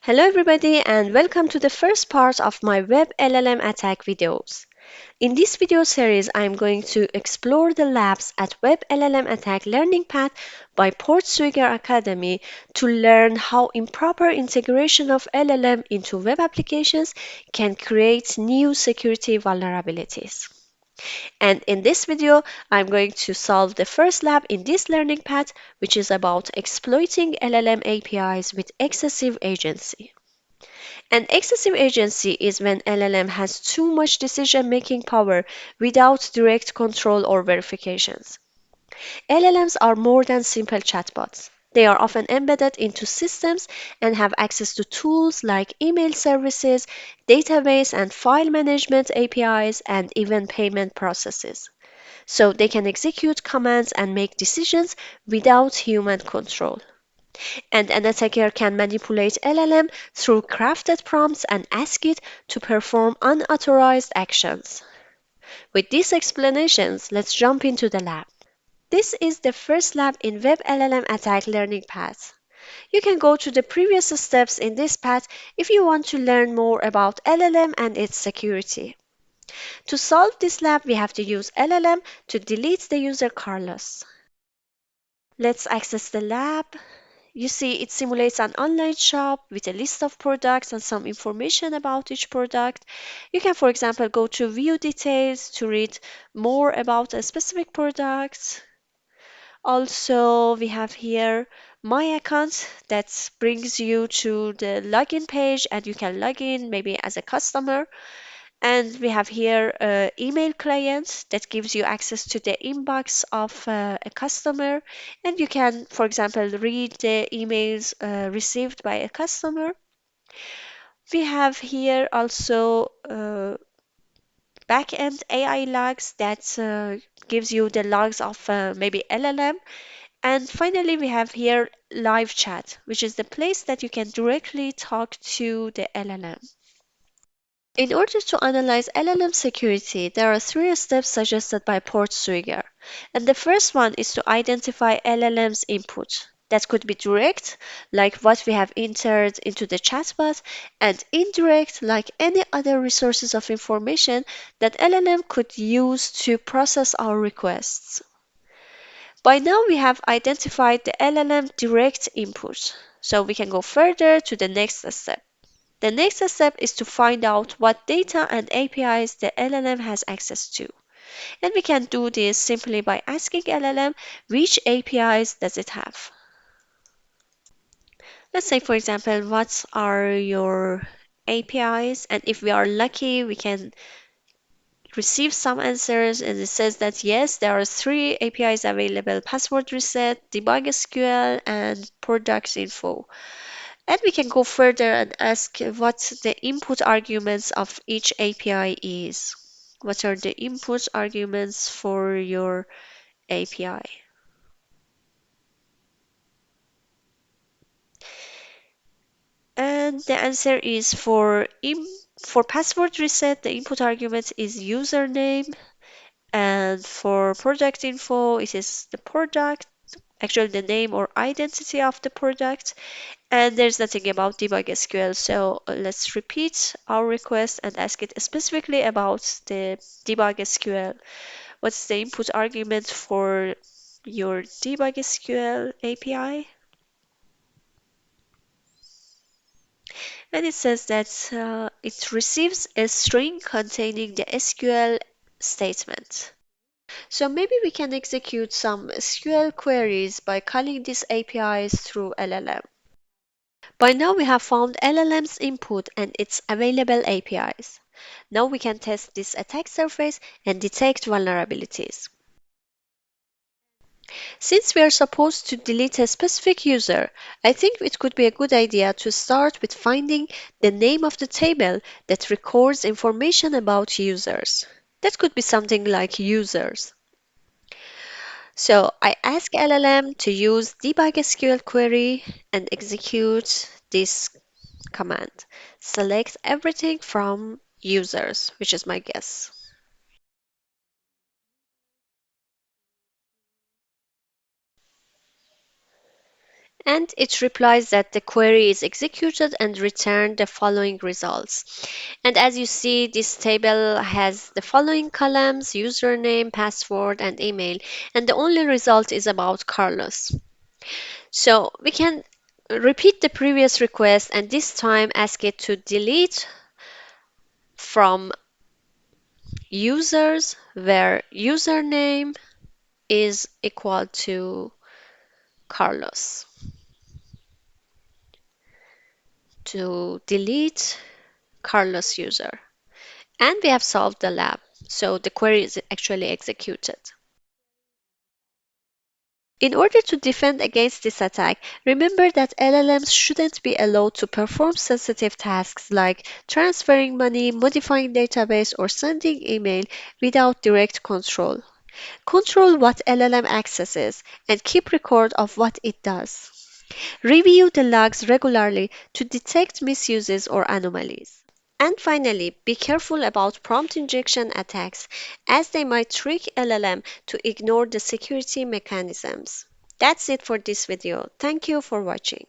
Hello everybody and welcome to the first part of my web LLM attack videos. In this video series, I am going to explore the labs at Web LLM Attack Learning Path by PortSwigger Academy to learn how improper integration of LLM into web applications can create new security vulnerabilities. And in this video, I'm going to solve the first lab in this learning path, which is about exploiting LLM APIs with excessive agency. An excessive agency is when LLM has too much decision-making power without direct control or verifications. LLMs are more than simple chatbots. They are often embedded into systems and have access to tools like email services, database and file management APIs, and even payment processes. So they can execute commands and make decisions without human control. And an attacker can manipulate LLM through crafted prompts and ask it to perform unauthorized actions. With these explanations, let's jump into the lab. This is the first lab in Web LLM Attack Learning Path. You can go to the previous steps in this path if you want to learn more about LLM and its security. To solve this lab, we have to use LLM to delete the user Carlos. Let's access the lab. You see, it simulates an online shop with a list of products and some information about each product. You can, for example, go to View Details to read more about a specific product. Also, we have here My Account that brings you to the login page and you can log in maybe as a customer. And we have here email client that gives you access to the inbox of a customer. And you can, for example, read the emails received by a customer. We have here also backend AI logs that gives you the logs of maybe LLM. And finally, we have here live chat, which is the place that you can directly talk to the LLM. In order to analyze LLM security, there are three steps suggested by PortSwigger. And the first one is to identify LLM's input. That could be direct, like what we have entered into the chatbot, and indirect, like any other resources of information that LLM could use to process our requests. By now, we have identified the LLM direct input, so we can go further to the next step. The next step is to find out what data and APIs the LLM has access to. And we can do this simply by asking LLM which APIs does it have. Let's say, for example, what are your APIs? And if we are lucky, we can receive some answers. And it says that yes, there are three APIs available: password reset, debug SQL, and products info. And we can go further and ask what the input arguments of each API is. What are the input arguments for your API? And the answer is for password reset, the input argument is username, and for product info, it is the product, actually the name or identity of the product. And there's nothing about debug SQL, so let's repeat our request and ask it specifically about the debug SQL. What's the input argument for your debug SQL API? And it says that it receives a string containing the SQL statement. So maybe we can execute some SQL queries by calling these APIs through LLM. By now we have found LLM's input and its available APIs. Now we can test this attack surface and detect vulnerabilities. Since we are supposed to delete a specific user, I think it could be a good idea to start with finding the name of the table that records information about users. That could be something like users. So I ask LLM to use debug SQL query and execute this command. Select everything from users, which is my guess. And it replies that the query is executed and return the following results. And as you see, this table has the following columns: username, password, and email. And the only result is about Carlos. So we can repeat the previous request and this time ask it to delete from users where username is equal to Carlos, to delete Carlos user. And we have solved the lab. So the query is actually executed. In order to defend against this attack, remember that LLMs shouldn't be allowed to perform sensitive tasks like transferring money, modifying database, or sending email without direct control. Control what LLM accesses and keep record of what it does. Review the logs regularly to detect misuses or anomalies. And finally, be careful about prompt injection attacks as they might trick LLM to ignore the security mechanisms. That's it for this video. Thank you for watching.